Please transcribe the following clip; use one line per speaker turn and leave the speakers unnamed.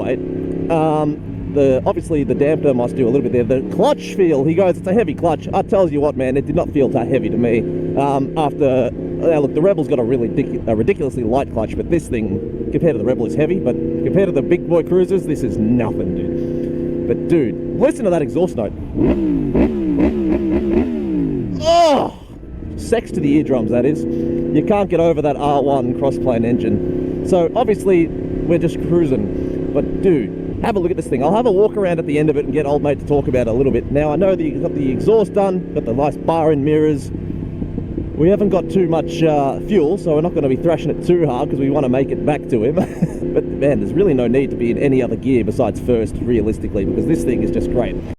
lightweight. Obviously the damper must do a little bit there. The clutch feel, he goes, it's a heavy clutch. I tells you what, man, it did not feel that heavy to me. Look, the Rebel's got a really ridiculously light clutch, but this thing, compared to the Rebel, is heavy. But compared to the big boy cruisers, this is nothing, dude. But dude, listen to that exhaust note. Oh, sex to the eardrums, that is. You can't get over that R1 Crossplane engine. So obviously we're just cruising, but dude, have a look at this thing. I'll have a walk around at the end of it and get old mate to talk about it a little bit. Now I know that you've got the exhaust done, got the nice bar and mirrors. We haven't got too much fuel, so we're not going to be thrashing it too hard because we want to make it back to him. But man, there's really no need to be in any other gear besides first, realistically, because this thing is just great.